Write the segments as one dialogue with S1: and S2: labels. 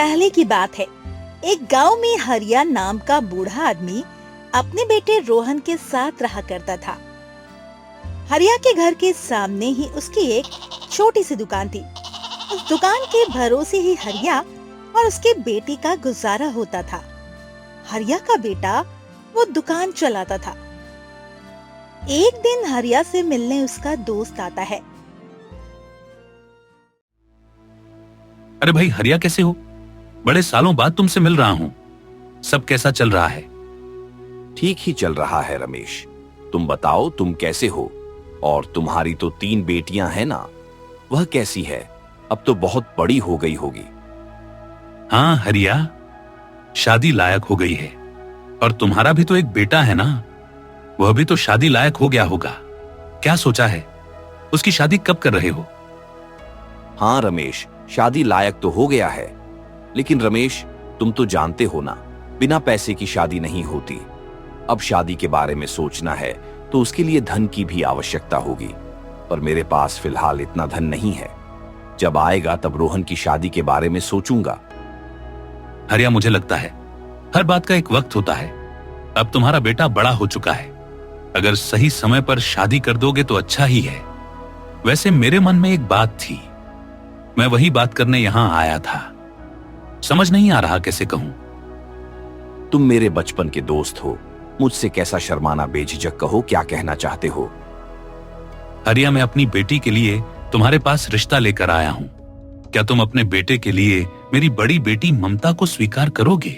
S1: पहले की बात है। एक गांव में हरिया नाम का बूढ़ा आदमी अपने बेटे रोहन के साथ रहा करता था। हरिया के घर के सामने ही उसकी एक छोटी सी दुकान थी। उस दुकान के भरोसे ही हरिया और उसके बेटे का गुजारा होता था। हरिया का बेटा वो दुकान चलाता था। एक दिन हरिया से मिलने उसका दोस्त आता है।
S2: अरे भाई हरिया, कैसे हो? बड़े सालों बाद तुमसे मिल रहा हूं। सब कैसा चल रहा है?
S3: ठीक ही चल रहा है रमेश। तुम बताओ, तुम कैसे हो? और तुम्हारी तो 3 बेटियां हैं ना, वह कैसी है? अब तो बहुत बड़ी हो गई होगी।
S2: हाँ हरिया, शादी लायक हो गई है। और तुम्हारा भी तो एक बेटा है ना, वह भी तो शादी लायक हो गया होगा। क्या सोचा है? उसकी शादी कब कर रहे हो?
S3: हाँ रमेश, शादी लायक तो हो गया है, लेकिन रमेश तुम तो जानते हो ना, बिना पैसे की शादी नहीं होती। अब शादी के बारे में सोचना है तो उसके लिए धन की भी आवश्यकता होगी, पर मेरे पास फिलहाल इतना धन नहीं है। जब आएगा तब रोहन की शादी के बारे में सोचूंगा।
S2: हरिया, मुझे लगता है हर बात का एक वक्त होता है। अब तुम्हारा बेटा बड़ा हो चुका है, अगर सही समय पर शादी कर दोगे तो अच्छा ही है। वैसे मेरे मन में एक बात थी, मैं वही बात करने यहां आया था। समझ नहीं आ रहा कैसे कहूं।
S3: तुम मेरे बचपन के दोस्त हो, मुझसे कैसा शर्माना, बेझिझक कहो क्या कहना चाहते हो।
S2: हरिया, मैं अपनी बेटी के लिए तुम्हारे पास रिश्ता लेकर आया हूं। क्या तुम अपने बेटे के लिए मेरी बड़ी बेटी ममता को स्वीकार करोगे?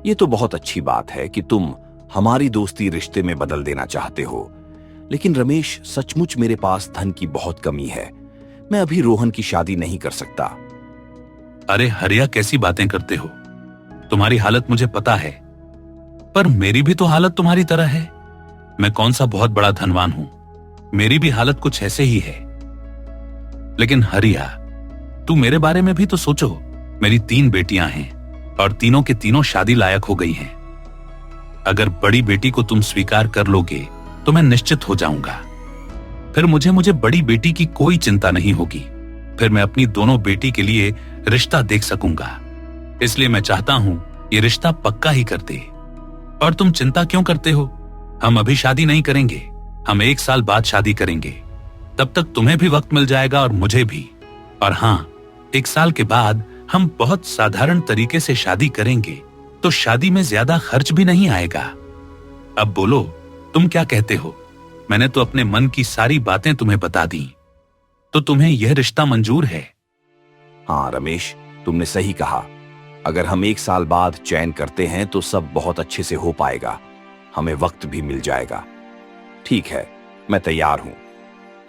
S3: ये तो बहुत अच्छी बात है कि तुम हमारी दोस्ती रिश्ते में बदल देना चाहते हो, लेकिन रमेश सचमुच मेरे पास धन की बहुत कमी है। मैं अभी रोहन की शादी नहीं कर सकता।
S2: अरे हरिया, कैसी बातें करते हो? तुम्हारी हालत मुझे पता है, पर मेरी भी तो हालत तुम्हारी तरह है। मैं कौन सा बहुत बड़ा धनवान हूं, मेरी भी हालत कुछ ऐसे ही है। लेकिन हरिया, तू मेरे बारे में भी तो सोचो। मेरी 3 बेटियां हैं और तीनों के तीनों शादी लायक हो गई हैं। अगर बड़ी बेटी को तुम स्वीकार कर लोगे तो मैं निश्चित हो जाऊंगा। फिर मुझे बड़ी बेटी की कोई चिंता नहीं होगी। फिर मैं अपनी दोनों बेटी के लिए रिश्ता देख सकूंगा। इसलिए मैं चाहता हूं ये रिश्ता पक्का ही कर दे। और तुम चिंता क्यों करते हो? हम अभी शादी नहीं करेंगे, हम 1 साल बाद शादी करेंगे। तब तक तुम्हें भी वक्त मिल जाएगा और मुझे भी। और हाँ, 1 साल के बाद हम बहुत साधारण तरीके से शादी करेंगे, तो शादी में ज्यादा खर्च भी नहीं आएगा। अब बोलो, तुम क्या कहते हो? मैंने तो अपने मन की सारी बातें तुम्हें बता दी, तो तुम्हें यह रिश्ता मंजूर है?
S3: हाँ रमेश, तुमने सही कहा। अगर हम 1 साल बाद चयन करते हैं तो सब बहुत अच्छे से हो पाएगा, हमें वक्त भी मिल जाएगा। ठीक है, मैं तैयार हूं।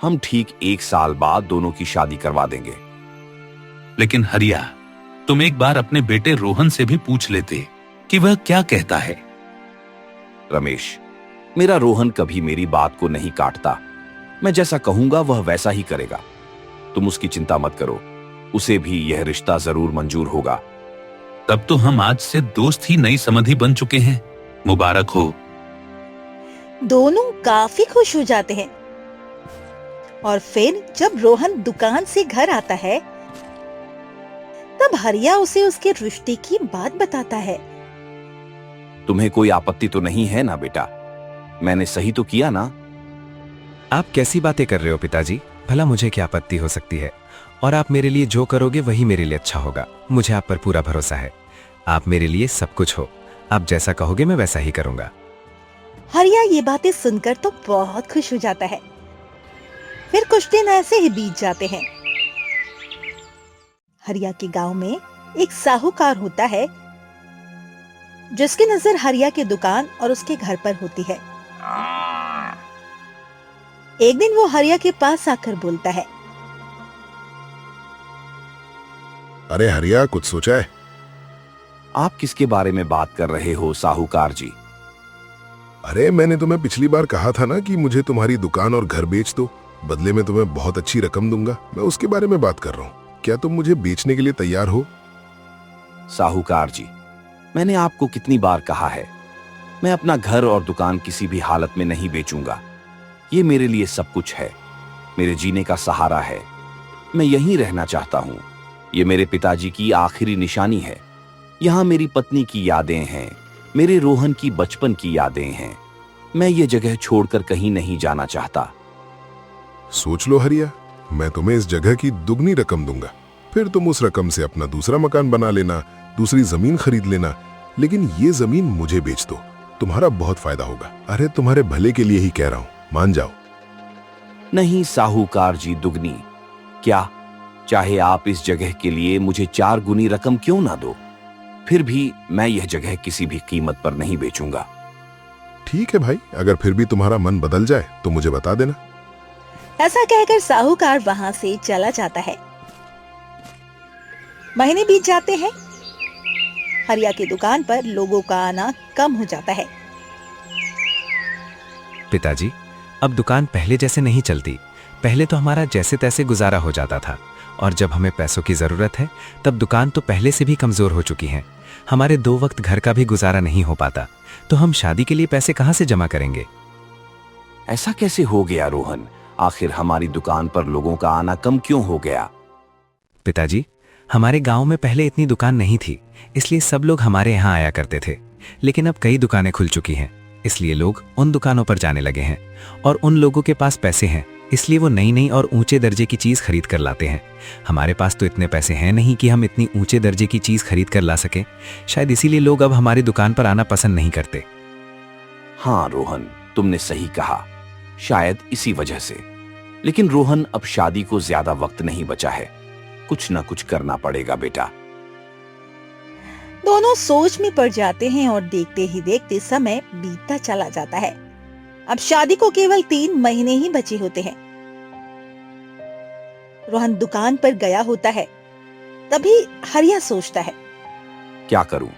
S3: हम ठीक 1 साल बाद दोनों की शादी करवा देंगे।
S2: लेकिन हरिया, तुम एक बार अपने बेटे रोहन से भी पूछ लेते कि वह क्या कहता है।
S3: रमेश, मेरा रोहन कभी मेरी बात को नहीं काटता। मैं जैसा कहूंगा वह वैसा ही करेगा। तुम उसकी चिंता मत करो, उसे भी यह रिश्ता जरूर मंजूर होगा।
S2: तब तो हम आज से दोस्त ही नहीं समझी बन चुके हैं। मुबारक हो।
S1: दोनों काफी खुश हो जाते हैं। और फिर जब रोहन दुकान से घर आता है, तब हरिया उसे उसके रिश्ते की बात बताता है।
S3: तुम्हें कोई आपत्ति तो नहीं है ना बेटा? मैंने सही तो किया ना?
S4: आप कैसी बातें कर रहे हो पिताजी? भला मुझे क्या आपत्ति हो सकती है? और आप मेरे लिए जो करोगे वही मेरे लिए अच्छा होगा। मुझे आप पर पूरा भरोसा है। आप मेरे लिए सब कुछ हो। आप जैसा कहोगे मैं वैसा ही करूंगा।
S1: हरिया ये बातें सुनकर तो बहुत खुश हो जाता है। फिर कुछ दिन ऐसे ही बीत जाते हैं। हरिया के गांव में एक साहूकार होता है, जिसकी नजर हरिया की दुकान और उसके घर पर होती है। एक दिन वो हरिया के पास आकर बोलता है,
S5: अरे हरिया, कुछ सोचा है?
S3: आप किसके बारे में बात कर रहे हो साहूकार जी?
S5: अरे मैंने तुम्हें पिछली बार कहा था ना कि मुझे तुम्हारी दुकान और घर बेच दो, बदले में तुम्हें बहुत अच्छी रकम दूंगा। मैं उसके बारे में बात कर रहा हूँ। क्या तुम मुझे बेचने के लिए तैयार हो?
S3: साहूकार जी, मैंने आपको कितनी बार कहा है, मैं अपना घर और दुकान किसी भी हालत में नहीं बेचूंगा। ये मेरे लिए सब कुछ है, मेरे जीने का सहारा है। मैं यहीं रहना चाहता हूँ। ये मेरे पिताजी की आखिरी निशानी है। यहाँ मेरी पत्नी की यादें हैं, मेरे रोहन की बचपन की यादें हैं। मैं ये जगह छोड़कर कहीं नहीं जाना चाहता।
S5: सोच लो हरिया, मैं तुम्हें इस जगह की दुगनी रकम दूंगा। फिर तुम उस रकम से अपना दूसरा मकान बना लेना, दूसरी जमीन खरीद लेना। लेकिन ये जमीन मुझे बेच दो, तुम्हारा बहुत फायदा होगा। अरे तुम्हारे भले के लिए ही कह रहा हूं, मान जाओ।
S3: नहीं साहूकार जी, दुगनी क्या? चाहे आप इस जगह के लिए मुझे 4 गुनी रकम क्यों ना दो, फिर भी मैं यह जगह किसी भी कीमत पर नहीं बेचूंगा।
S5: ठीक है भाई, अगर फिर भी तुम्हारा मन बदल जाए तो मुझे बता देना।
S1: ऐसा कहकर साहूकार वहां से चला जाता है। महीने बीत जाते हैं। हरिया की दुकान पर लोगों का आना कम हो जाता है।
S4: पिताजी, अब दुकान पहले जैसे नहीं चलती। पहले तो हमारा जैसे तैसे गुजारा हो जाता था, और जब हमें पैसों की जरूरत है तब दुकान तो पहले से भी कमजोर हो चुकी है। हमारे 2 वक्त घर का भी गुजारा नहीं हो पाता, तो हम शादी के लिए पैसे कहां से जमा करेंगे?
S3: ऐसा कैसे हो गया रोहन? आखिर हमारी दुकान पर लोगों का आना कम क्यों हो गया?
S4: पिताजी, हमारे गांव में पहले इतनी दुकान नहीं थी, इसलिए सब लोग हमारे यहाँ आया करते थे। लेकिन अब कई दुकानें खुल चुकी हैं, इसलिए लोग उन दुकानों पर जाने लगे हैं। और उन लोगों के पास पैसे हैं, इसलिए वो नई नई और ऊंचे दर्जे की चीज खरीद कर लाते हैं। हमारे पास तो इतने पैसे हैं नहीं कि हम इतनी ऊंचे दर्जे की चीज खरीद कर ला सके। शायद इसीलिए लोग अब हमारी दुकान पर आना पसंद नहीं करते।
S3: हाँ रोहन, तुमने सही कहा, शायद इसी वजह से। लेकिन रोहन, अब शादी को ज्यादा वक्त नहीं बचा है, कुछ ना कुछ करना पड़ेगा बेटा।
S1: दोनों सोच में पड़ जाते हैं और देखते ही देखते समय बीतता चला जाता है। अब शादी को केवल 3 महीने ही बचे होते हैं। रोहन दुकान पर गया होता है, तभी हरिया सोचता है,
S3: क्या करूं?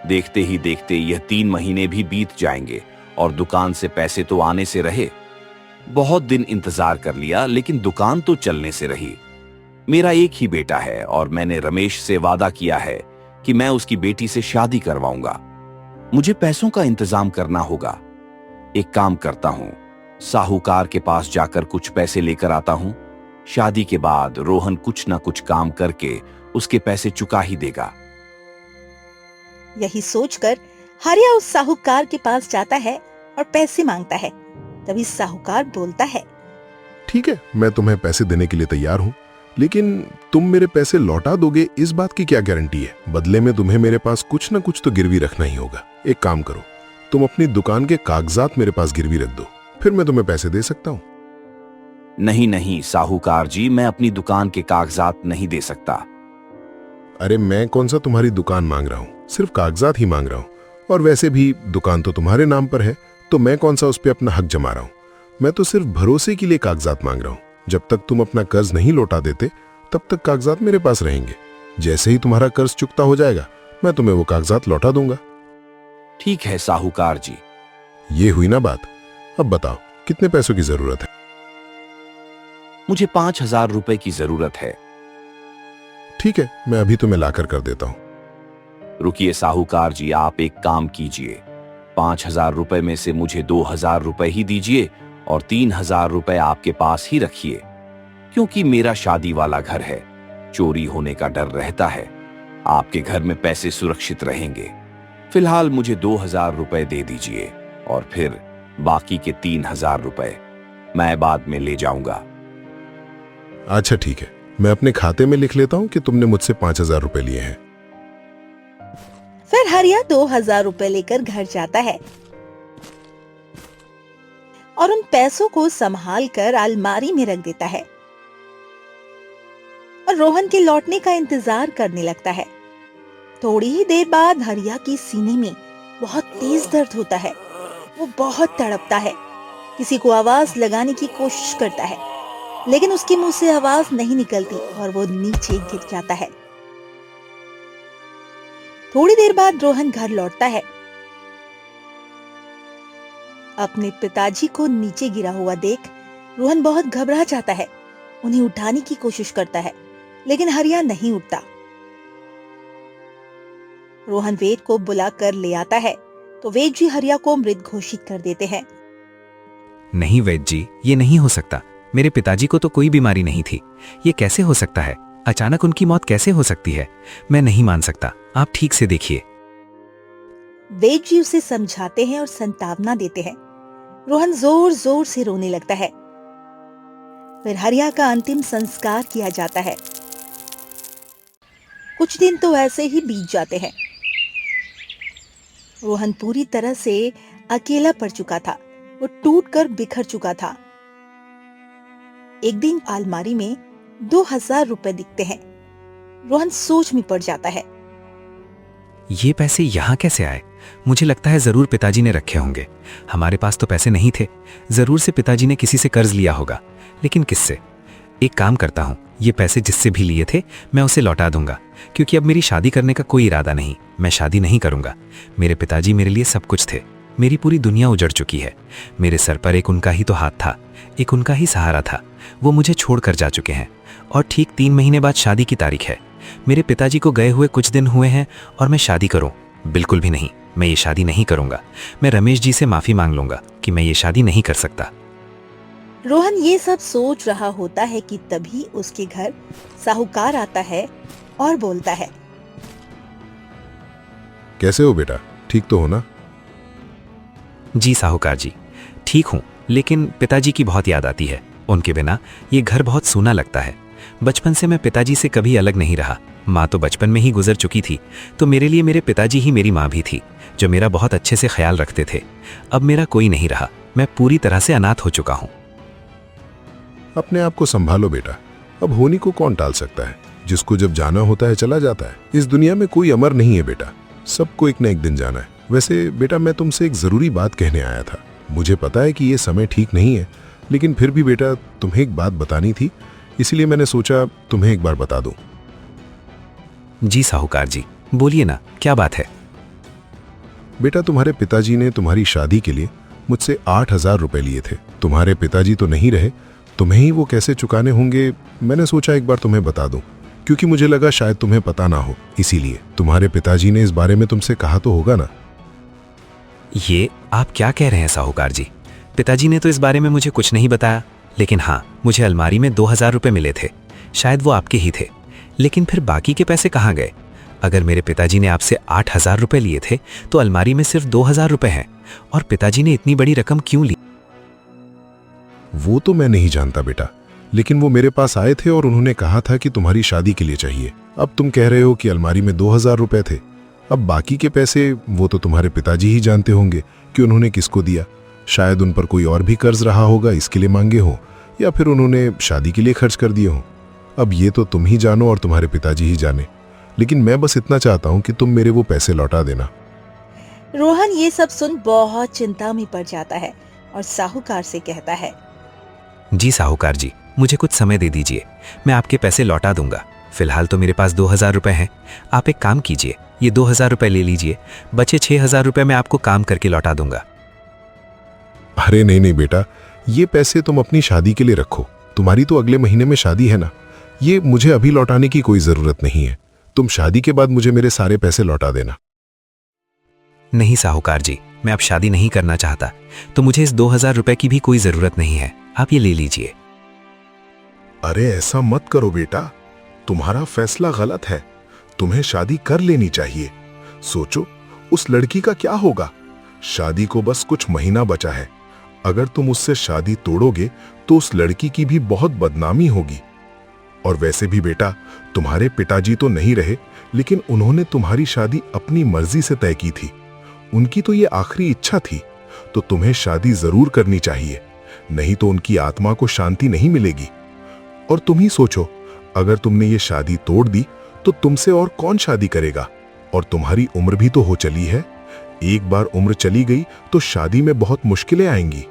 S3: देखते ही देखते यह 3 महीने भी बीत जाएंगे और दुकान से पैसे तो आने से रहे। बहुत दिन इंतजार कर लिया, लेकिन दुकान तो चलने से रही। मेरा एक ही बेटा है और मैंने रमेश से वादा किया है कि मैं उसकी बेटी से शादी करवाऊंगा। मुझे पैसों का इंतजाम करना होगा। एक काम करता हूं, साहूकार के पास जाकर कुछ पैसे लेकर आता हूं। शादी के बाद रोहन कुछ ना कुछ काम करके उसके पैसे चुका ही देगा।
S1: यही सोचकर हरिया उस साहूकार के पास जाता है और पैसे मांगता है। तभी साहूकार बोलता है,
S5: ठीक है, मैं तुम्हें पैसे देने के लिए तैयार हूं, लेकिन तुम मेरे पैसे लौटा दोगे इस बात की क्या गारंटी है? बदले में तुम्हें मेरे पास कुछ ना कुछ तो गिरवी रखना ही होगा। एक काम करो, तुम अपनी दुकान के कागजात मेरे पास गिरवी रख दो, फिर मैं तुम्हें पैसे दे सकता हूं।
S3: नहीं नहीं साहूकार जी, मैं अपनी दुकान के कागजात नहीं दे सकता।
S5: अरे मैं कौन सा तुम्हारी दुकान मांग रहा हूं, सिर्फ कागजात ही मांग रहा हूं। और वैसे भी दुकान तो तुम्हारे नाम पर है, तो मैं कौन सा उस पर अपना हक जमा रहा हूं। मैं तो सिर्फ भरोसे के लिए कागजात मांग रहा हूं। जब तक तुम अपना कर्ज नहीं लौटा देते तब तक कागजात मेरे पास रहेंगे। जैसे ही तुम्हारा कर्ज चुकता हो जाएगा मैं तुम्हें वो कागजात लौटा दूंगा।
S3: ठीक है साहूकार जी।
S5: ये हुई ना बात। अब बताओ कितने पैसों की जरूरत है?
S3: मुझे 5,000 रुपए की जरूरत है।
S5: ठीक है, मैं अभी तुम्हें लाकर कर देता हूं।
S3: रुकिए साहूकार जी, आप एक काम कीजिए। 5,000 रुपए में से मुझे 2,000 रुपए ही दीजिए और 3,000 रुपए आपके पास ही रखिए, क्योंकि मेरा शादी वाला घर है, चोरी होने का डर रहता है। आपके घर में पैसे सुरक्षित रहेंगे। फिलहाल मुझे 2,000 रुपए दे दीजिए और फिर बाकी के 3,000 रुपए मैं बाद में ले जाऊंगा।
S5: अच्छा ठीक है, मैं अपने खाते में लिख लेता हूं कि तुमने मुझसे 5,000 रुपए लिए हैं।
S1: फिर हरिया 2,000 रुपए लेकर घर जाता है और उन पैसों को संभाल कर अलमारी में रख देता है और रोहन के लौटने का इंतजार करने लगता है। थोड़ी ही देर बाद हरिया की सीने में बहुत तेज दर्द होता है। वो बहुत तड़पता है, किसी को आवाज लगाने की कोशिश करता है, लेकिन उसके मुंह से आवाज नहीं निकलती और वो नीचे गिर जाता है। थोड़ी देर बाद रोहन घर लौटता है। अपने पिताजी को नीचे गिरा हुआ देख रोहन बहुत घबरा जाता है। उन्हें उठाने की कोशिश करता है, लेकिन हरिया नहीं उठता। रोहन वेद को बुलाकर ले आता है तो वेद जी हरिया को मृत घोषित कर देते हैं।
S4: नहीं वेद जी, ये नहीं हो सकता। मेरे पिताजी को तो कोई बीमारी नहीं थी, ये कैसे हो सकता है? अचानक उनकी मौत कैसे हो सकती है? मैं नहीं मान सकता। आप ठीक से देखिए।
S1: वेद जी उसे समझाते हैं और संतावना देते हैं। रोहन जोर जोर से रोने लगता है। फिर हरिया का अंतिम संस्कार किया जाता है। कुछ दिन तो ऐसे ही बीत जाते हैं। रोहन पूरी तरह से अकेला पड़ चुका था। वो टूट कर बिखर चुका था। एक दिन अलमारी में 2000 रुपए दिखते हैं। रोहन सोच में पड़ जाता है।
S4: ये पैसे यहाँ कैसे आए? मुझे लगता है जरूर पिताजी ने रखे होंगे। हमारे पास तो पैसे नहीं थे। जरूर से पिताजी ने किसी से कर्ज लिया होगा, लेकिन किससे? एक काम करता हूँ, ये पैसे जिससे भी लिए थे मैं उसे लौटा दूंगा, क्योंकि अब मेरी शादी करने का कोई इरादा नहीं। मैं शादी नहीं करूंगा। मेरे पिताजी मेरे लिए सब कुछ थे। मेरी पूरी दुनिया उजड़ चुकी है। मेरे सर पर एक उनका ही तो हाथ था, एक उनका ही सहारा था। वो मुझे छोड़कर जा चुके हैं और ठीक 3 महीने बाद शादी की तारीख है। मेरे पिताजी को गए हुए कुछ दिन हुए हैं और मैं शादी करूं? बिल्कुल भी नहीं। मैं ये शादी नहीं करूंगा। मैं रमेश जी से माफी मांग लूंगा कि मैं ये शादी नहीं कर सकता।
S1: रोहन ये सब सोच रहा होता है कि तभी उसके घर साहूकार आता है और बोलता है,
S5: कैसे हो बेटा? ठीक तो हो ना?
S4: जी साहूकार जी, ठीक हूँ, लेकिन पिताजी की बहुत याद आती है। उनके बिना ये घर बहुत सूना लगता है। बचपन से मैं पिताजी से कभी अलग नहीं रहा। माँ तो बचपन में ही गुजर चुकी थी, तो मेरे लिए मेरे पिताजी ही मेरी माँ भी थी, जो मेरा बहुत अच्छे से ख्याल रखते थे। अब मेरा कोई नहीं रहा। मैं पूरी तरह से अनाथ हो चुका हूँ।
S5: अपने आप को संभालो बेटा। अब होनी को कौन टाल सकता है? जिसको जब जाना होता है चला जाता है। इस दुनिया में कोई अमर नहीं है बेटा। सबको एक न एक दिन जाना है। वैसे बेटा, मैं तुमसे एक जरूरी बात कहने आया था। मुझे पता है कि ये समय ठीक नहीं है, लेकिन फिर भी बेटा तुम्हें एक बात बतानी थी, इसलिए मैंने सोचा तुम्हें एक बार बता दूं।
S4: जी साहूकार जी, बोलिए ना, क्या बात है?
S5: बेटा, तुम्हारे पिताजी ने तुम्हारी शादी के लिए मुझसे 8000 रुपए लिए थे। तुम्हारे पिताजी तो नहीं रहे, तुम्हें ही वो कैसे चुकाने होंगे, मैंने सोचा एक बार तुम्हें बता दूं, क्योंकि मुझे लगा शायद तुम्हें पता ना हो। इसीलिए तुम्हारे पिताजी ने इस बारे में तुमसे कहा तो होगा ना?
S4: ये आप क्या कह रहे हैं साहूकार जी? पिताजी ने तो इस बारे में मुझे कुछ नहीं बताया, लेकिन हाँ, मुझे अलमारी में 2000 रुपए मिले थे। शायद वो आपके ही थे। लेकिन फिर बाकी के पैसे कहाँ गए? अगर मेरे पिताजी ने आपसे 8000 रुपए लिए थे, तो अलमारी में सिर्फ 2000 रुपए हैं, और पिताजी ने इतनी बड़ी रकम क्यों ली?
S5: वो तो मैं नहीं जानता बेटा, लेकिन वो मेरे पास आए थे और उन्होंने कहा था कि तुम्हारी शादी के लिए चाहिए। अब तुम कह रहे हो कि अलमारी में 2000 रुपए थे। अब बाकी के पैसे वो तो तुम्हारे पिताजी ही जानते होंगे कि उन्होंने किसको दिया। शायद उन पर कोई और भी कर्ज रहा होगा, इसके लिए मांगे हो, या फिर उन्होंने शादी के लिए खर्च कर दिए हो। अब ये तो तुम ही जानो और तुम्हारे पिताजी ही जाने, लेकिन मैं बस इतना चाहता हूं कि तुम मेरे वो पैसे लौटा देना।
S1: रोहन ये सब सुन बहुत चिंता में पड़ जाता है और साहूकार से कहता है,
S4: जी साहूकार जी, मुझे कुछ समय दे दीजिए। मैं आपके पैसे लौटा दूंगा। फिलहाल तो मेरे पास 2000 रुपए हैं। आप एक काम कीजिए, ये 2000 रुपए ले लीजिए। बचे 6000 रुपए मैं आपको काम करके लौटा दूंगा।
S5: अरे नहीं नहीं बेटा, ये पैसे तुम अपनी शादी के लिए रखो। तुम्हारी तो अगले महीने में शादी है ना। ये मुझे अभी लौटाने की कोई जरूरत नहीं है। तुम शादी के बाद मुझे मेरे सारे पैसे लौटा देना।
S4: नहीं साहूकार जी, मैं अब शादी नहीं करना चाहता, तो मुझे इस 2000 रुपए की भी कोई जरूरत नहीं है। आप ये ले लीजिए।
S5: अरे ऐसा मत करो बेटा, तुम्हारा फैसला गलत है। तुम्हें शादी कर लेनी चाहिए। सोचो उस लड़की का क्या होगा। शादी को बस कुछ महीना बचा है। अगर तुम उससे शादी तोड़ोगे तो उस लड़की की भी बहुत बदनामी होगी। और वैसे भी बेटा, तुम्हारे पिताजी तो नहीं रहे, लेकिन उन्होंने तुम्हारी शादी अपनी मर्जी से तय की थी। उनकी तो ये आखिरी इच्छा थी, तो तुम्हें शादी जरूर करनी चाहिए, नहीं तो उनकी आत्मा को शांति नहीं मिलेगी। और तुम ही सोचो, अगर तुमने ये शादी तोड़ दी तो तुमसे और कौन शादी करेगा? और तुम्हारी उम्र भी तो हो चली है। एक बार उम्र चली गई तो शादी में बहुत मुश्किलें आएंगी।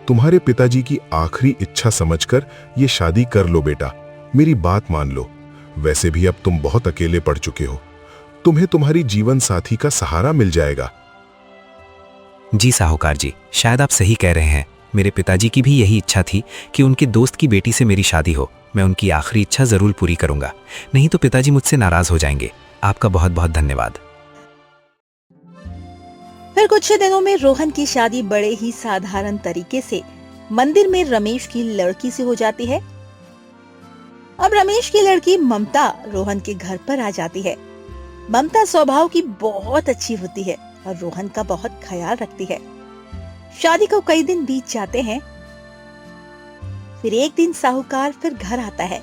S5: तुम्हारे पिताजी की आखिरी इच्छा समझकर ये शादी कर लो बेटा, मेरी बात मान लो। वैसे भी अब तुम बहुत अकेले पड़ चुके हो। तुम्हें तुम्हारी जीवन साथी का सहारा मिल जाएगा।
S4: जी साहूकार जी, शायद आप सही कह रहे हैं। मेरे पिताजी की भी यही इच्छा थी कि उनके दोस्त की बेटी से मेरी शादी हो। मैं उनकी आखिरी इच्छा जरूर पूरी करूंगा, नहीं तो पिताजी मुझसे नाराज हो जाएंगे। आपका बहुत बहुत धन्यवाद।
S1: फिर कुछ ही दिनों में रोहन की शादी बड़े ही साधारण तरीके से मंदिर में रमेश की लड़की से हो जाती है। अब रमेश की लड़की ममता रोहन के घर पर आ जाती है। ममता स्वभाव की बहुत अच्छी होती है और रोहन का बहुत ख्याल रखती है। शादी को कई दिन बीत जाते हैं। फिर एक दिन साहूकार फिर घर आता है।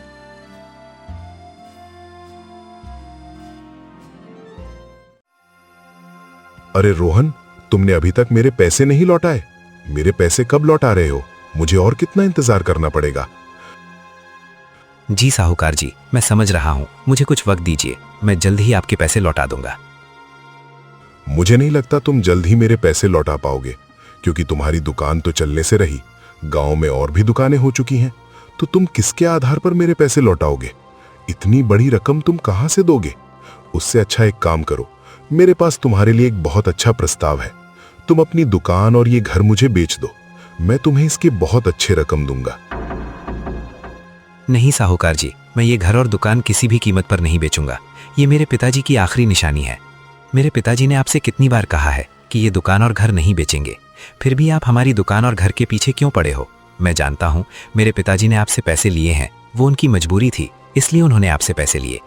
S5: अरे रोहन, तुमने अभी तक मेरे पैसे नहीं लौटाए। मेरे पैसे कब लौटा रहे हो? मुझे और कितना इंतजार करना पड़ेगा?
S4: जी साहूकार जी, मैं समझ रहा हूँ, मुझे कुछ वक्त दीजिए, मैं जल्द ही आपके पैसे लौटा दूंगा।
S5: मुझे नहीं लगता तुम जल्द ही मेरे पैसे लौटा पाओगे, क्योंकि तुम्हारी दुकान तो चलने से रही, गांव में और भी दुकानें हो चुकी हैं। तो तुम किसके आधार पर मेरे पैसे लौटाओगे? इतनी बड़ी रकम तुम कहां से दोगे? उससे अच्छा एक काम करो, मेरे पास तुम्हारे लिए एक बहुत अच्छा प्रस्ताव है। तुम अपनी दुकान और ये घर मुझे बेच दो, मैं तुम्हें इसके बहुत अच्छे रकम दूंगा।
S4: नहीं साहूकार जी, मैं ये घर और दुकान किसी भी कीमत पर नहीं बेचूंगा। ये मेरे पिताजी की आखिरी निशानी है। मेरे पिताजी ने आपसे कितनी बार कहा है कि ये दुकान और घर नहीं बेचेंगे, फिर भी आप हमारी दुकान और घर के पीछे क्यों पड़े हो? मैं जानता हूँ मेरे पिताजी ने आपसे पैसे लिए हैं, वो उनकी मजबूरी थी, इसलिए उन्होंने आपसे पैसे लिए।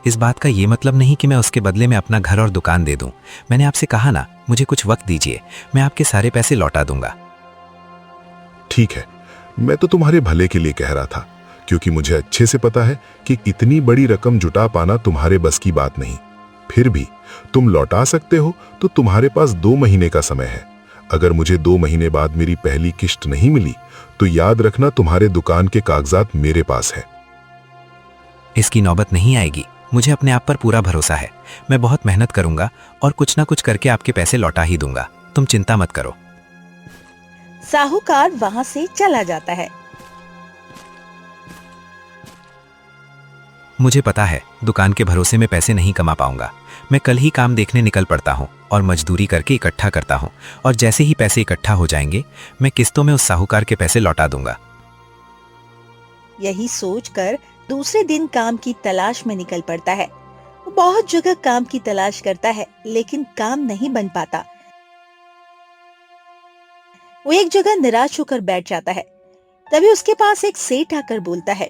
S4: इस बात का ये मतलब नहीं कि मैं उसके बदले में अपना घर और दुकान दे दूं। मैंने आपसे कहा ना, मुझे कुछ वक्त दीजिए, मैं आपके सारे पैसे लौटा दूंगा।
S5: ठीक है, मैं तो तुम्हारे भले के लिए कह रहा था, क्योंकि मुझे अच्छे से पता है कि इतनी बड़ी रकम जुटा पाना तुम्हारे बस की बात नहीं। फिर भी तुम लौटा सकते हो तो तुम्हारे पास 2 महीने का समय है। अगर मुझे 2 महीने बाद मेरी पहली किश्त नहीं मिली तो याद रखना तुम्हारे दुकान के कागजात मेरे पास है।
S4: इसकी नौबत नहीं आएगी, मुझे अपने आप पर पूरा भरोसा है। मैं बहुत मेहनत करूंगा और कुछ ना कुछ करके आपके पैसे लौटा ही दूंगा, तुम चिंता मत करो।
S1: साहूकार वहां से चला जाता है।
S4: मुझे पता है दुकान के भरोसे में पैसे नहीं कमा पाऊंगा। मैं कल ही काम देखने निकल पड़ता हूँ और मजदूरी करके इकट्ठा करता हूँ, और जैसे ही पैसे इकट्ठा हो जाएंगे मैं किस्तों में उस साहूकार के पैसे लौटा दूंगा।
S1: यही सोचकर दूसरे दिन काम की तलाश में निकल पड़ता है। वो बहुत जगह काम की तलाश करता है, लेकिन काम नहीं बन पाता। वो एक जगह निराश होकर बैठ जाता है। तभी उसके पास एक सेठ आकर बोलता है,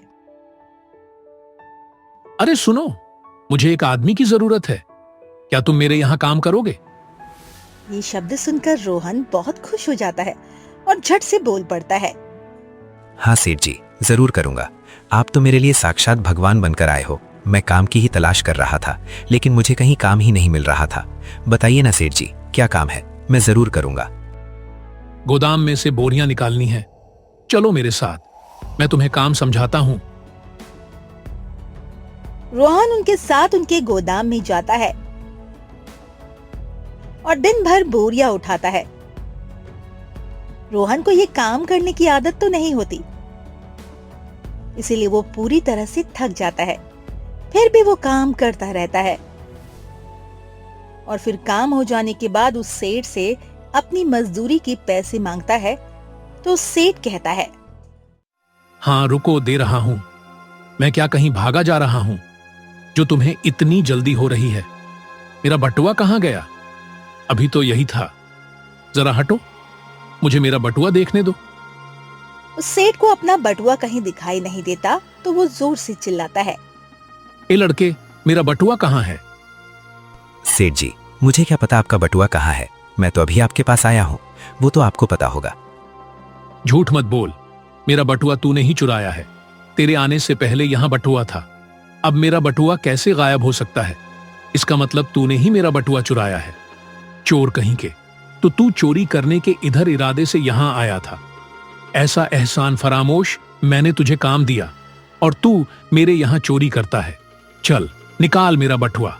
S6: अरे सुनो, मुझे एक आदमी की जरूरत है, क्या तुम मेरे यहाँ काम करोगे?
S1: ये शब्द सुनकर रोहन बहुत खुश हो जाता है और झट से बोल पड़ता है,
S4: हाँ सेठ जी, जरूर करूंगा। आप तो मेरे लिए साक्षात भगवान बनकर आए हो। मैं काम की ही तलाश कर रहा था, लेकिन मुझे कहीं काम ही नहीं मिल रहा था। बताइए ना सेठ जी, क्या काम है? मैं जरूर करूंगा।
S6: गोदाम में से बोरियां निकालनी है, चलो मेरे साथ, मैं तुम्हें काम समझाता हूँ।
S1: रोहन उनके साथ उनके गोदाम में जाता है और दिन भर बोरियां उठाता है। रोहन को ये काम करने की आदत तो नहीं होती, इसीलिए वो पूरी तरह से थक जाता है। फिर भी वो काम करता रहता है और फिर काम हो जाने के बाद उस सेठ से अपनी मजदूरी के पैसे मांगता है। तो सेठ कहता है,
S6: हाँ रुको, दे रहा हूं। मैं क्या कहीं भागा जा रहा हूं जो तुम्हें इतनी जल्दी हो रही है? मेरा बटुआ कहां गया? अभी तो यही था। जरा हटो, मुझे मेरा बटुआ देखने दो।
S1: उस सेठ को अपना बटुआ कहीं दिखाई नहीं देता, तो वो जोर से चिल्लाता है,
S6: ए लड़के, मेरा बटुआ कहां है?
S4: सेठ जी, मुझे क्या पता आपका बटुआ कहाँ है? मैं तो अभी आपके पास आया हूँ, वो तो आपको पता होगा।
S6: झूठ मत बोल, मेरा बटुआ तूने ही चुराया है। तेरे आने से पहले यहां बटुआ था, अब मेरा बटुआ कैसे गायब हो सकता है? इसका मतलब तूने ही मेरा बटुआ चुराया है। चोर कहीं के, तो तू चोरी करने के इधर इरादे से यहां आया था। ऐसा एहसान फरामोश मैंने तुझे काम दिया और तू मेरे यहां चोरी करता है। चल निकाल मेरा बटुआ।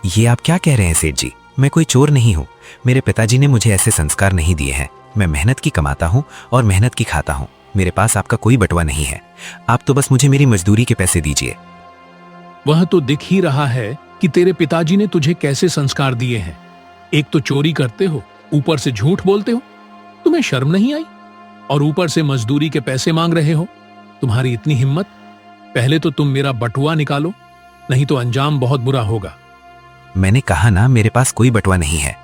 S4: ये आप क्या कह रहे हैं सेठ जी? मैं कोई चोर नहीं हूँ। मेरे पिताजी ने मुझे ऐसे संस्कार नहीं दिए हैं। मैं मेहनत की कमाता हूँ और मेहनत की खाता हूँ। मेरे पास आपका कोई बटुआ नहीं है। आप तो बस मुझे मेरी मजदूरी के पैसे दीजिए।
S6: वह तो दिख ही रहा है कि तेरे पिताजी ने तुझे कैसे संस्कार दिए हैं। एक तो चोरी करते हो, ऊपर से झूठ बोलते हो। तुम्हें शर्म नहीं आई? और ऊपर से मजदूरी के पैसे मांग रहे हो। तुम्हारी इतनी हिम्मत? पहले तो तुम मेरा बटुआ निकालो, नहीं तो अंजाम बहुत बुरा होगा।
S4: मैंने कहा ना, मेरे पास कोई बटुआ नहीं है।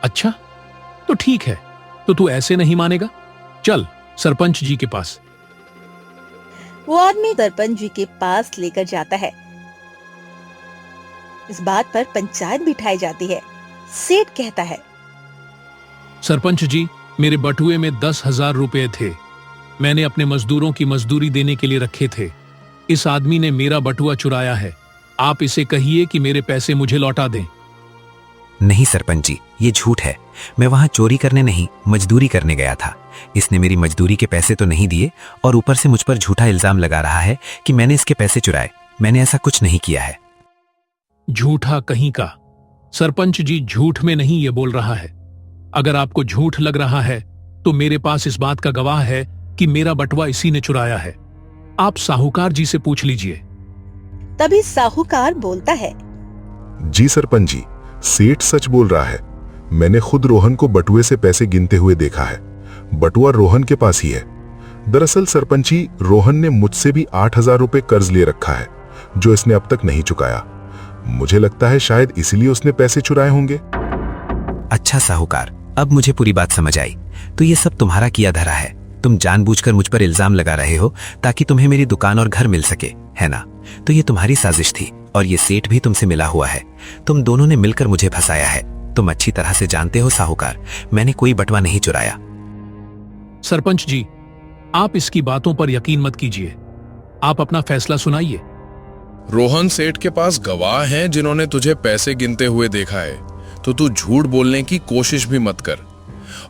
S6: अच्छा तो ठीक है, तो तू ऐसे नहीं मानेगा। चल सरपंच जी के पास।
S1: वो आदमी सरपंच जी के पास लेकर जाता है। इस बात पर पंचायत बिठाई जाती है। सेठ कहता है,
S6: सरपंच जी, मेरे बटुए में 10,000 रुपए थे। मैंने अपने मजदूरों की मजदूरी देने के लिए रखे थे। इस आदमी ने मेरा बटुआ चुराया है। आप इसे कहिए कि मेरे पैसे मुझे लौटा दें।
S4: नहीं सरपंच जी, ये झूठ है। मैं वहां चोरी करने नहीं, मजदूरी करने गया था। इसने मेरी मजदूरी के पैसे तो नहीं दिए और ऊपर से मुझ पर झूठा इल्जाम लगा रहा है कि मैंने इसके पैसे चुराए। मैंने ऐसा कुछ नहीं किया है।
S6: झूठा कहीं का। सरपंच जी झूठ में नहीं ये बोल रहा है। अगर आपको झूठ लग रहा है तो मेरे पास इस बात का गवाह है कि मेरा बटुआ इसी ने चुराया है। आप साहूकार जी से पूछ लीजिए।
S1: तभी साहूकार बोलता है,
S5: जी सरपंच जी, सेठ सच बोल रहा है। मैंने खुद रोहन को बटुए से पैसे गिनते हुए देखा है। बटुआ रोहन के पास ही है। दरअसल सरपंच जी, रोहन ने मुझसे भी 8,000 रुपए कर्ज ले रखा है, जो इसने अब तक नहीं चुकाया। मुझे लगता है शायद इसीलिए उसने पैसे चुराए होंगे।
S4: अच्छा साहूकार, अब मुझे पूरी बात समझ आई। तो ये सब तुम्हारा किया धरा है। तुम जानबूझकर मुझ पर इल्जाम लगा रहे हो ताकि तुम्हें मेरी दुकान और घर मिल सके, है ना? तो ये तुम्हारी साजिश थी और ये सेठ भी तुमसे मिला हुआ है। तुम दोनों ने मिलकर मुझे फंसाया है। तुम अच्छी तरह से जानते हो साहूकार, मैंने कोई बटुआ नहीं चुराया।
S6: सरपंच जी, आप इसकी बातों पर यकीन मत कीजिए। आप अपना फैसला सुनाइए।
S7: रोहन सेठ के पास गवाह हैं जिन्होंने तुझे पैसे गिनते हुए देखा है, तो तू झूठ बोलने की कोशिश भी मत कर।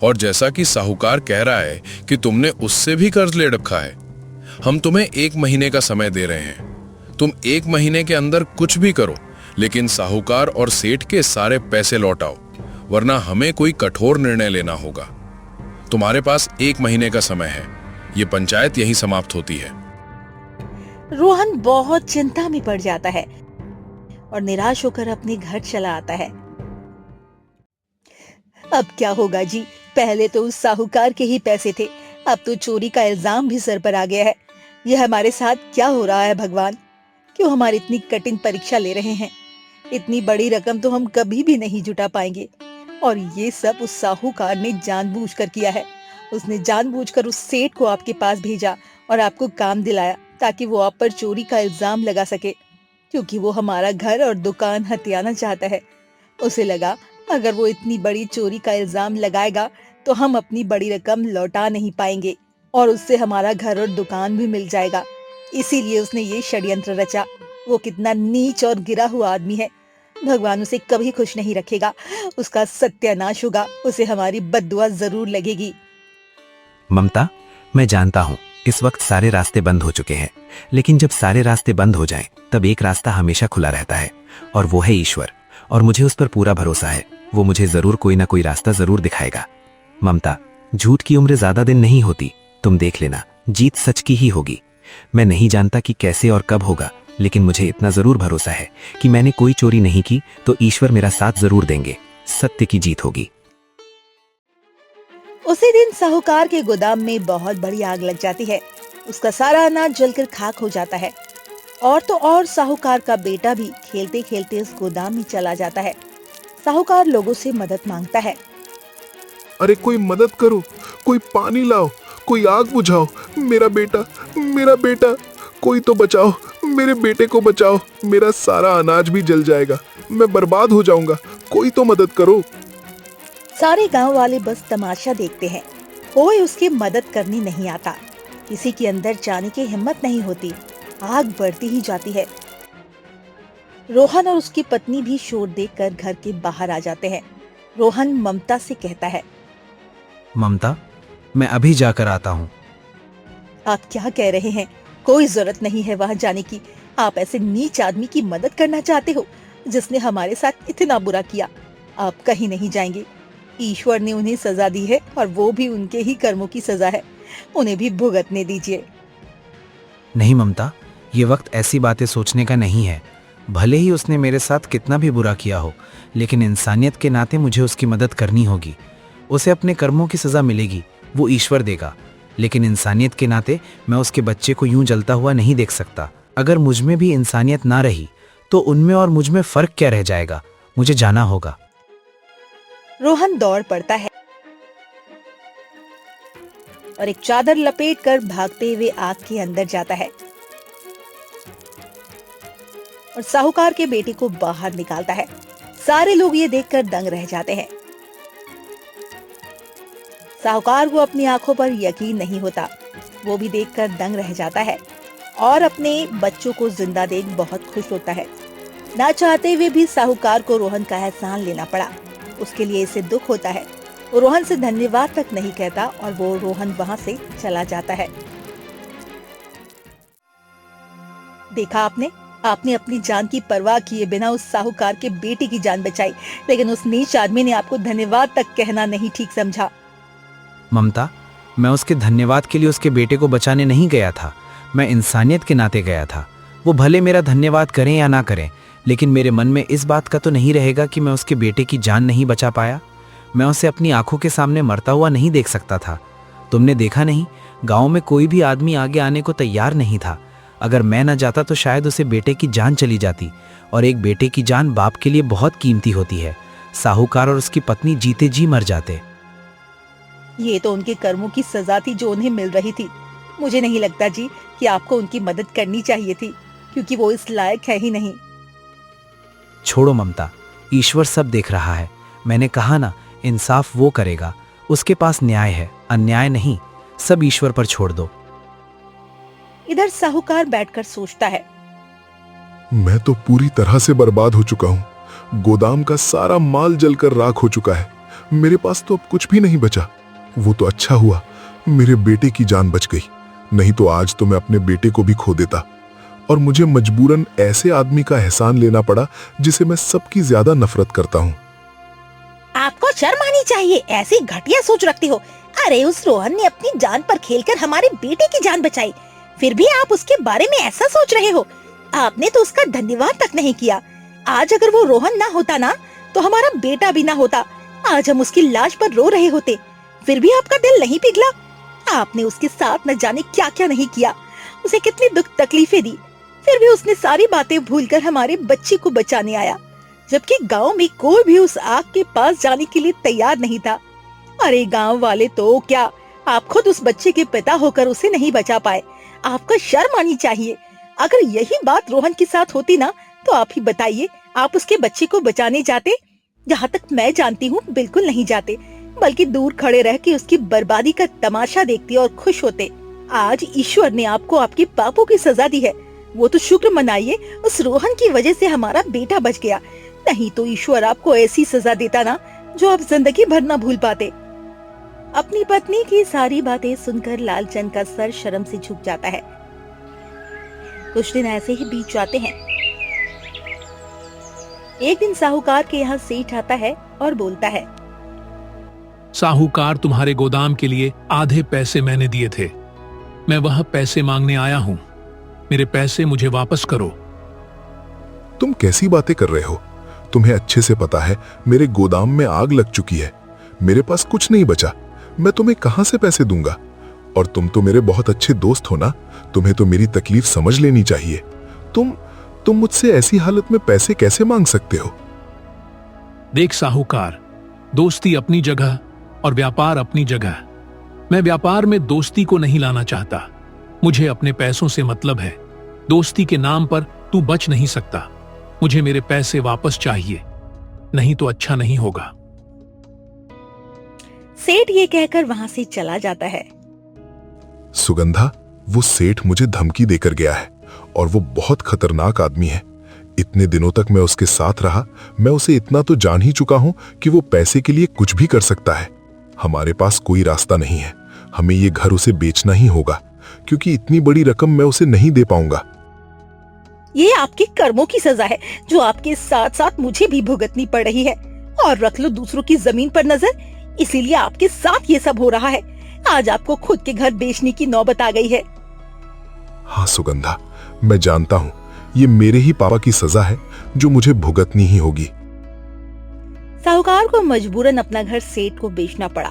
S7: और जैसा कि साहूकार कह रहा है कि तुमने उससे भी कर्ज ले रखा है, हम तुम्हें 1 महीने का समय दे रहे हैं। तुम 1 महीने के अंदर कुछ भी करो, लेकिन साहूकार और सेठ के सारे पैसे लौटाओ, वरना हमें कोई कठोर निर्णय लेना होगा। तुम्हारे पास 1 महीने का समय है। ये पंचायत यहीं समाप्त होती है।
S1: रोहन बहुत चिंता में पड़ जाता है और निराश होकर अपने घर चला आता है। अब क्या होगा जी? पहले तो उस साहूकार के ही पैसे थे, अब तो चोरी का इल्जाम भी सर पर आ गया है। यह हमारे साथ क्या हो रहा है भगवान? क्यों हमारी इतनी कठिन परीक्षा ले रहे हैं? इतनी बड़ी रकम तो हम कभी भी नहीं जुटा पाएंगे। और ये सब उस साहूकार ने जानबूझकर किया है। उसने जानबूझकर उस सेठ को आपके पास भेजा और आपको काम दिलाया ताकि वो आप पर चोरी का इल्जाम लगा सके, क्योंकि वो हमारा घर और दुकान हथियाना चाहता है। उसे लगा अगर वो इतनी बड़ी चोरी का इल्जाम लगाएगा तो हम अपनी बड़ी रकम लौटा नहीं पाएंगे और उससे हमारा घर और दुकान भी मिल जाएगा। इसीलिए उसने ये षड्यंत्र रचा। वो कितना नीच और गिरा हुआ आदमी है। भगवान उसे कभी खुश नहीं रखेगा। उसका सत्यानाश होगा। उसे हमारी बद्दुआ जरूर लगेगी।
S4: ममता, मैं जानता हूँ इस वक्त सारे रास्ते बंद हो चुके हैं, लेकिन जब सारे रास्ते बंद हो जाएं, तब एक रास्ता हमेशा खुला रहता है और वो है ईश्वर। और मुझे उस पर पूरा भरोसा है। वो मुझे जरूर कोई ना कोई रास्ता जरूर दिखाएगा। ममता, झूठ की उम्र ज्यादा दिन नहीं होती। तुम देख लेना, जीत सच की ही होगी। मैं नहीं जानता कि कैसे और कब होगा, लेकिन मुझे इतना जरूर भरोसा है कि मैंने कोई चोरी नहीं की तो ईश्वर मेरा साथ जरूर देंगे। सत्य की जीत होगी।
S1: उसी दिन साहूकार के गोदाम में बहुत बड़ी आग लग जाती है। उसका सारा अनाज जलकर खाक हो जाता है। और तो और साहूकार का बेटा भी खेलते खेलते उस गोदाम में चला जाता है। साहूकार लोगों से मदद मांगता है।
S5: अरे कोई मदद करो, कोई पानी लाओ, कोई आग बुझाओ। मेरा बेटा, कोई तो बचाओ, मेरे बेटे को बचाओ। मेरा सारा अनाज भी जल जाएगा, मैं बर्बाद हो जाऊंगा। कोई तो मदद करो।
S1: सारे गांव वाले बस तमाशा देखते हैं। कोई उसकी मदद करने नहीं आता। किसी के अंदर जाने की हिम्मत नहीं होती। आग बढ़ती ही जाती है। रोहन और उसकी पत्नी भी शोर देखकर घर के बाहर आ जाते हैं। रोहन ममता से कहता है,
S8: ममता, मैं अभी जाकर आता हूँ।
S1: आप क्या कह रहे हैं? कोई जरूरत नहीं है वहां जाने की। आप ऐसे नीच आदमी की मदद करना चाहते हो जिसने हमारे साथ इतना बुरा किया। आप कहीं नहीं जाएंगे। ईश्वर ने उन्हें सजा दी है और वो भी उनके ही कर्मों की सजा है। उन्हें भी भुगतने दीजिए।
S8: नहीं ममता, ये वक्त ऐसी बातें सोचने का नहीं है। भले ही उसने मेरे साथ कितना भी बुरा किया हो, लेकिन इंसानियत के नाते मुझे उसकी मदद करनी होगी। उसे अपने कर्मों की सजा मिलेगी, वो ईश्वर देगा। लेकिन इंसानियत के नाते मैं उसके बच्चे को यूं जलता हुआ नहीं देख सकता। अगर मुझ में भी इंसानियत ना रही तो उनमें और मुझ में फर्क क्या रह जाएगा? मुझे जाना होगा।
S1: रोहन दौड़ पड़ता है और एक चादर लपेटकर भागते हुए आग के अंदर जाता है। और साहूकार के बेटे को बाहर निकालता है। सारे लोग ये देखकर दंग रह जाते हैं। साहूकार को अपनी आंखों पर यकीन नहीं होता। वो भी देखकर दंग रह जाता है और अपने बच्चों को जिंदा देख बहुत खुश होता है। ना चाहते हुए भी साहूकार को रोहन का एहसान लेना पड़ा। उसके लिए इसे दुख होता है। वो रोहन से धन्यवाद तक नहीं कहता और वो रोहन वहां से चला जाता है। देखा आपने अपनी जान की परवाह किए बिना उस साहूकार के बेटे की जान बचाई, लेकिन उस नीच आदमी ने आपको धन्यवाद तक कहना नहीं ठीक समझा।
S8: ममता, मैं उसके धन्यवाद के लिए उसके बेटे को बचाने नहीं गया था। मैं इंसानियत के नाते गया था। वो भले मेरा धन्यवाद करें या ना करें, लेकिन मेरे मन में इस बात का तो नहीं रहेगा कि मैं उसके बेटे की जान नहीं बचा पाया। मैं उसे अपनी आंखों के सामने मरता हुआ नहीं देख सकता था। तुमने देखा नहीं, गांव में कोई भी आदमी आगे आने को तैयार नहीं था। अगर मैं न जाता तो शायद उसे बेटे की जान चली जाती, और एक बेटे की जान बाप के लिए बहुत कीमती होती है। साहूकार और उसकी पत्नी जीते जी मर जाते।
S1: ये तो उनके कर्मों की सजा थी जो उन्हें मिल रही थी। मुझे नहीं लगता जी कि आपको उनकी मदद करनी चाहिए थी, क्योंकि वो इस लायक है ही नहीं।
S8: छोड़ो ममता, ईश्वर सब देख रहा है। मैंने कहा ना, इंसाफ वो करेगा। उसके पास न्याय है, अन्याय नहीं। सब ईश्वर पर छोड़ दो।
S1: इधर साहूकार बैठकर सोचता है।
S5: मैं तो पूरी तरह से बर्बाद हो चुका हूँ। गोदाम का सारा माल जलकर राख हो चुका है। मेरे पास तो अब कुछ भी नहीं बचा। वो तो अच्छा हुआ मेरे बेटे की जान बच गई, नहीं तो आज तो मैं अपने बेटे को भी खो देता। और मुझे मजबूरन ऐसे आदमी का एहसान लेना पड़ा जिसे मैं सबकी ज्यादा नफरत करता हूँ।
S1: आपको शर्म आनी चाहिए, ऐसी घटिया सोच रखते हो। अरे उस रोहन ने अपनी जान पर खेलकर हमारे बेटे की जान बचाई, फिर भी आप उसके बारे में ऐसा सोच रहे हो। आपने तो उसका धन्यवाद तक नहीं किया। आज अगर वो रोहन ना होता ना, तो हमारा बेटा भी ना होता। आज हम उसकी लाश पर रो रहे होते, फिर भी आपका दिल नहीं पिघला। आपने उसके साथ न जाने क्या क्या नहीं किया, उसे कितनी दुख तकलीफें दी, फिर भी उसने सारी बातें भूलकर हमारे बच्चे को बचाने आया, जबकि गांव में कोई भी उस आग के पास जाने के लिए तैयार नहीं था। अरे गांव वाले तो क्या, आप खुद उस बच्चे के पिता होकर उसे नहीं बचा पाए। आपको शर्म आनी चाहिए। अगर यही बात रोहन के साथ होती ना, तो आप ही बताइए, आप उसके बच्चे को बचाने जाते? जहाँ तक मैं जानती हूँ बिल्कुल नहीं जाते, बल्कि दूर खड़े रह के उसकी बर्बादी का तमाशा देखते और खुश होते। आज ईश्वर ने आपको आपके पापों की सजा दी है, वो तो शुक्र मनाइए, उस रोहन की वजह से हमारा बेटा बच गया। नहीं तो ईश्वर आपको ऐसी सजा देता ना, जो आप जिंदगी भर न भूल पाते। अपनी पत्नी की सारी बातें सुनकर लालचंद का सर शर्म से झुक जाता है। कुछ दिन ऐसे ही बीत जाते हैं। एक दिन साहूकार के यहाँ सेठ आता है और बोलता है,
S6: साहूकार, तुम्हारे गोदाम के लिए आधे पैसे मैंने दिए थे। मैं वह पैसे मांगने आया हूँ। मेरे पैसे मुझे वापस करो।
S5: तुम कैसी बातें कर रहे हो? तुम्हें अच्छे से पता है मेरे गोदाम में आग लग चुकी है। मेरे पास कुछ नहीं बचा। मैं तुम्हें कहां से पैसे दूंगा? और तुम तो मेरे बहुत अच्छे दोस्त हो ना, तुम्हें तो मेरी तकलीफ समझ लेनी चाहिए। तुम मुझसे ऐसी हालत में पैसे कैसे मांग सकते हो?
S6: देख साहूकार, दोस्ती अपनी जगह और व्यापार अपनी जगह। मैं व्यापार में दोस्ती को नहीं लाना चाहता। मुझे अपने पैसों से मतलब है। दोस्ती के नाम पर तू बच नहीं सकता। मुझे मेरे पैसे वापस चाहिए, नहीं तो अच्छा नहीं होगा।
S1: सेठ ये कहकर वहां से चला जाता है।
S5: सुगंधा, वो सेठ मुझे धमकी देकर गया है और वो बहुत खतरनाक आदमी है। इतने दिनों तक मैं उसके साथ रहा, मैं उसे इतना तो जान ही चुका हूं कि वो पैसे के लिए कुछ भी कर सकता है। हमारे पास कोई रास्ता नहीं है। हमें ये घर उसे बेचना ही होगा, क्योंकि इतनी बड़ी रकम मैं उसे नहीं दे पाऊंगा।
S1: ये आपके कर्मों की सजा है, जो आपके साथ साथ मुझे भी भुगतनी पड़ रही है। और रख लो दूसरों की जमीन पर नजर, इसीलिए आपके साथ ये सब हो रहा है। आज आपको खुद के घर बेचने की नौबत आ गई है।
S5: हाँ सुगंधा, मैं जानता हूँ ये मेरे ही पापा की सजा है, जो मुझे भुगतनी ही होगी।
S1: साहूकार को मजबूरन अपना घर सेठ को बेचना पड़ा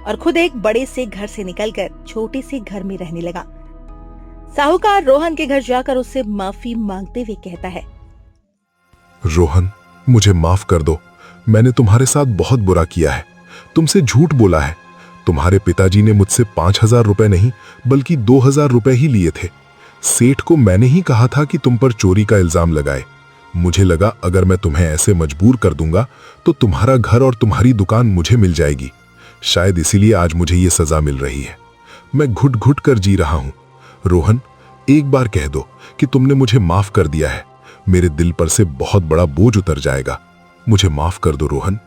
S1: और खुद एक बड़े से घर से निकलकर छोटे से घर में रहने लगा। साहूकार रोहन के घर जाकर उससे माफी मांगते हुए कहता है,
S5: रोहन, मुझे माफ कर दो। मैंने तुम्हारे साथ बहुत बुरा किया है, तुमसे झूठ बोला है। तुम्हारे पिताजी ने मुझसे 5,000 रुपए नहीं बल्कि 2,000 रुपए ही लिए थे। सेठ को मैंने ही कहा था कि तुम पर चोरी का इल्जाम लगाए। मुझे लगा अगर मैं तुम्हें ऐसे मजबूर कर दूंगा तो तुम्हारा घर और तुम्हारी दुकान मुझे मिल जाएगी। शायद इसीलिए आज मुझे ये सजा मिल रही है। मैं घुट घुट कर जी रहा हूं। रोहन, एक बार कह दो कि तुमने मुझे माफ कर दिया है। मेरे दिल पर से बहुत बड़ा बोझ उतर जाएगा। मुझे माफ कर दो रोहन।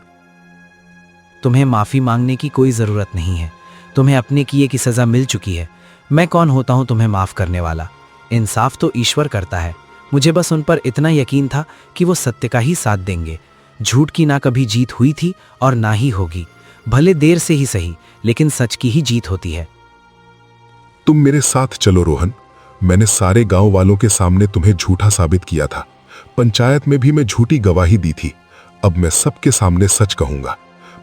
S8: तुम्हें माफी मांगने की कोई जरूरत नहीं है। तुम्हें अपने किए की सजा मिल चुकी है। मैं कौन होता हूं तुम्हें माफ करने वाला? इंसाफ तो ईश्वर करता है। मुझे बस उन पर इतना यकीन था कि वो सत्य का ही साथ देंगे। झूठ की ना कभी जीत हुई थी और ना ही होगी। भले देर से ही सही, लेकिन सच की ही जीत होती है।
S5: तुम मेरे साथ चलो रोहन। मैंने सारे गांव वालों के सामने तुम्हें झूठा साबित किया था। पंचायत में भी मैं झूठी गवाही दी थी। अब मैं सबके सामने सच कहूंगा।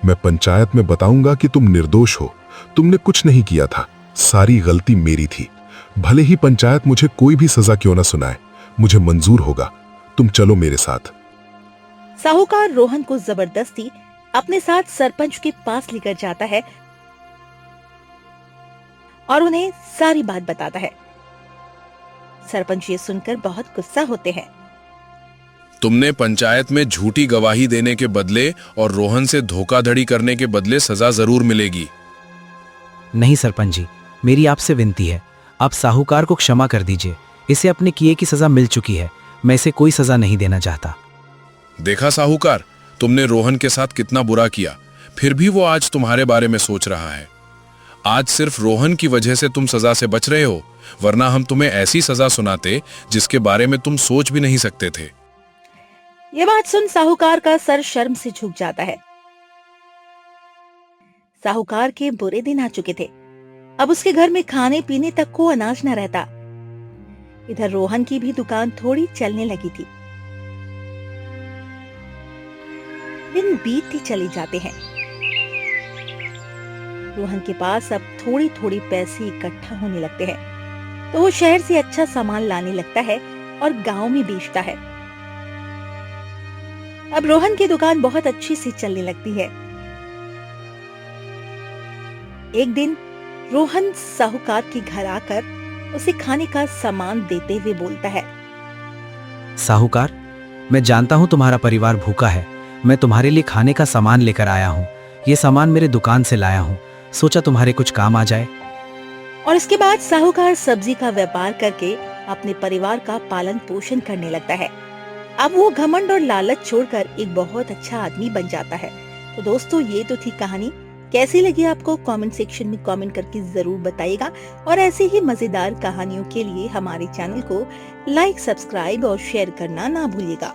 S5: मैं पंचायत में बताऊंगा कि तुम निर्दोष हो। तुमने कुछ नहीं किया था। सारी गलती मेरी थी। भले ही पंचायत मुझे कोई भी सजा क्यों ना सुनाए, मुझे मंजूर होगा। तुम चलो मेरे साथ।
S1: साहूकार रोहन को जबरदस्ती अपने साथ सरपंच के पास लेकर जाता है और उन्हें सारी बात बताता है। सरपंच ये सुनकर बहुत गुस्सा होते हैं।
S7: तुमने पंचायत में झूठी गवाही देने के बदले और रोहन से धोखाधड़ी करने के बदले सजा जरूर मिलेगी।
S8: नहीं सरपंच जी, मेरी आपसे विनती है, आप साहूकार को क्षमा कर दीजिए। इसे अपने किए की सजा मिल चुकी है। मैं इसे कोई सजा नहीं देना चाहता।
S7: देखा साहूकार, तुमने रोहन के साथ कितना बुरा किया, फिर भी वो आज तुम्हारे बारे में सोच रहा है। आज सिर्फ रोहन की वजह से तुम सजा से बच रहे हो, वरना हम तुम्हें ऐसी सजा सुनाते जिसके बारे में तुम सोच भी नहीं सकते थे।
S1: ये बात सुन साहूकार का सर शर्म से झुक जाता है। साहूकार के बुरे दिन आ चुके थे। अब उसके घर में खाने पीने तक को अनाज न रहता। इधर रोहन की भी दुकान थोड़ी चलने लगी थी। दिन बीतते चले जाते हैं। रोहन के पास अब थोड़ी थोड़ी पैसे इकट्ठा होने लगते हैं, तो वो शहर से अच्छा सामान लाने लगता है और गांव में बेचता है। अब रोहन की दुकान बहुत अच्छी से चलने लगती है। एक दिन रोहन साहूकार के घर आकर उसे खाने का सामान देते हुए बोलता है।
S8: साहूकार, मैं जानता हूं तुम्हारा परिवार भूखा है। मैं तुम्हारे लिए खाने का सामान लेकर आया हूं। ये सामान मेरे दुकान से लाया हूं। सोचा तुम्हारे कुछ काम आ जाए।
S1: और इसके बाद साहूकार सब्जी का व्यापार करके अपने परिवार का पालन पोषण करने लगता है। अब वो घमंड और लालच छोड़कर एक बहुत अच्छा आदमी बन जाता है। तो दोस्तों, ये तो थी कहानी। कैसी लगी आपको कमेंट सेक्शन में कमेंट करके जरूर बताइएगा। और ऐसे ही मजेदार कहानियों के लिए हमारे चैनल को लाइक, सब्सक्राइब और शेयर करना ना भूलिएगा।